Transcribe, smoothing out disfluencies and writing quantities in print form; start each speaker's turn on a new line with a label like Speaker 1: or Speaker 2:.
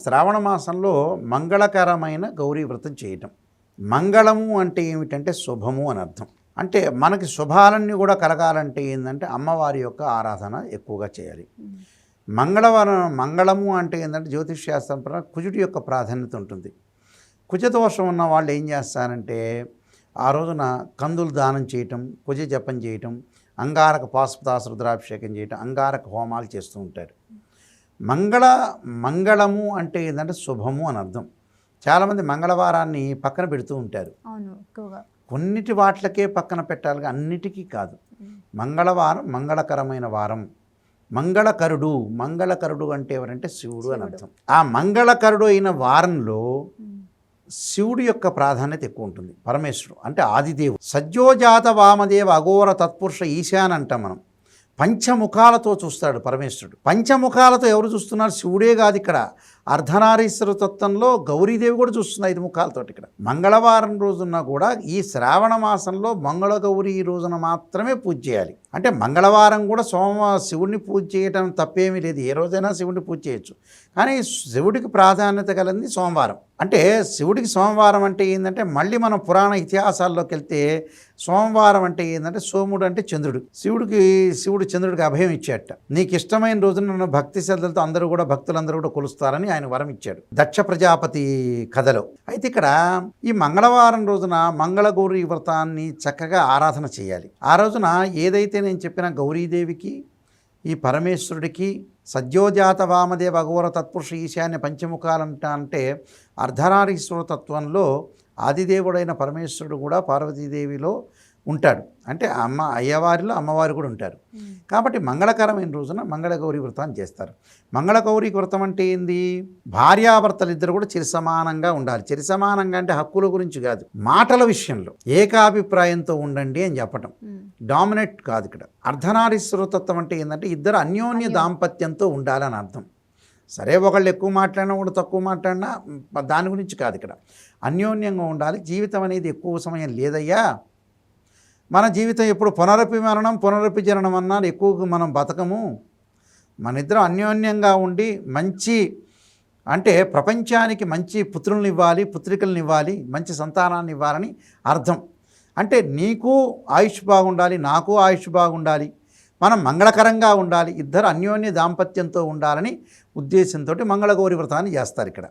Speaker 1: శ్రావణ మాసంలో మంగళకరమైన గౌరీ వ్రతం చేయటం. మంగళము అంటే ఏమిటంటే శుభము అని అర్థం. అంటే మనకి శుభాలన్నీ కూడా కలగాలంటే ఏంటంటే అమ్మవారి యొక్క ఆరాధన ఎక్కువగా చేయాలి. మంగళము అంటే ఏంటంటే జ్యోతిష్ శాస్త్రం ప్రకారం కుజుడి యొక్క ప్రాధాన్యత ఉంటుంది. కుజదోషం ఉన్న వాళ్ళు ఏం చేస్తారంటే ఆ రోజున కందులు దానం చేయటం, కుజ జపం చేయటం, అంగారక పాశుపతాస రుద్రాభిషేకం చేయటం, అంగారక హోమాలు చేస్తూ ఉంటారు. మంగళము అంటే ఏంటంటే శుభము అని అర్థం. చాలామంది మంగళవారాన్ని పక్కన పెడుతూ ఉంటారు. కొన్నిటి వాటిలకే పక్కన పెట్టాలి, అన్నిటికీ కాదు. మంగళవారం మంగళకరమైన వారం. మంగళకరుడు అంటే ఎవరంటే శివుడు అని అర్థం. ఆ మంగళకరుడు అయిన వారంలో శివుడి యొక్క ప్రాధాన్యత ఎక్కువ ఉంటుంది. పరమేశ్వరుడు అంటే ఆదిదేవుడు. సజ్జోజాత వామదేవ అఘోర తత్పురుష ఈశాన్ అంటాం మనం. పంచముఖాలతో చూస్తాడు పరమేశ్వరుడు. పంచముఖాలతో ఎవరు చూస్తున్నారు? శివుడే కాదు, ఇక్కడ అర్ధనారీశ్వర తత్వంలో గౌరీదేవి కూడా చూస్తుంది 5 ముఖాలతో. ఇక్కడ మంగళవారం రోజున కూడా ఈ శ్రావణ మాసంలో మంగళగౌరి రోజున మాత్రమే పూజ చేయాలి. అంటే మంగళవారం కూడా శివుడిని పూజ చేయటం తప్పేమీ లేదు, ఏ రోజైనా శివుడిని పూజ చేయొచ్చు. కానీ శివుడికి ప్రాధాన్యత కలిగింది సోమవారం. అంటే శివుడికి సోమవారం అంటే ఏంటంటే మళ్ళీ మనం పురాణ ఇతిహాసాల్లోకి వెళ్తే సోమవారం అంటే ఏంటంటే సోముడు అంటే చంద్రుడు. శివుడు చంద్రుడికి అభయం ఇచ్చాట. నీకు ఇష్టమైన రోజున నన్ను భక్తి శ్రద్ధలతో అందరూ కూడా భక్తులందరూ కూడా కొలుస్తారని ఆయన వరం ఇచ్చాడు దక్ష ప్రజాపతి కథలో. అయితే ఇక్కడ ఈ మంగళవారం రోజున మంగళగౌరి వ్రతాన్ని చక్కగా ఆరాధన చేయాలి. ఆ రోజున ఏదైతే నేను చెప్పిన గౌరీదేవికి, ఈ పరమేశ్వరుడికి, సద్యోజాత వామదేవ అఘోర తత్పురుష ఈశాన్య పంచముఖాలంట అంటే అర్ధనారీశ్వర తత్వంలో ఆదిదేవుడైన పరమేశ్వరుడు కూడా పార్వతీదేవిలో ఉంటాడు. అంటే అయ్యవారిలో అమ్మవారు కూడా ఉంటారు. కాబట్టి మంగళకరమైన రోజున మంగళగౌరి వ్రతాన్ని చేస్తారు. మంగళగౌరి వ్రతం అంటే ఏంది? భార్యాభర్తలు ఇద్దరు కూడా చిరసమానంగా ఉండాలి. చిరసమానంగా అంటే హక్కుల గురించి కాదు, మాటల విషయంలో ఏకాభిప్రాయంతో ఉండండి అని చెప్పటం. డామినేట్ కాదు. ఇక్కడ అర్ధనారీశ్వర తత్వం అంటే ఏంటంటే ఇద్దరు అన్యోన్య దాంపత్యంతో ఉండాలని అర్థం. సరే, ఒకళ్ళు ఎక్కువ మాట్లాడినా కూడా తక్కువ మాట్లాడినా దాని గురించి కాదు. ఇక్కడ అన్యోన్యంగా ఉండాలి. జీవితం అనేది ఎక్కువ సమయం లేదయ్యా. మన జీవితం ఎప్పుడు పునరపి మరణం పునరపి జననం అన్నారు, ఎక్కువ మనం బతకము. మన ఇద్దరం అన్యోన్యంగా ఉండి మంచి అంటే ప్రపంచానికి మంచి పుత్రులను ఇవ్వాలి, పుత్రికలను ఇవ్వాలి, మంచి సంతానాన్ని ఇవ్వాలని అర్థం. అంటే నీకు ఆయుష్ బాగుండాలి, నాకు ఆయుష్ బాగుండాలి, మనం మంగళకరంగా ఉండాలి, ఇద్దరు అన్యోన్య దాంపత్యంతో ఉండాలని ఉద్దేశంతో మంగళగౌరి వ్రతాన్ని చేస్తారు ఇక్కడ.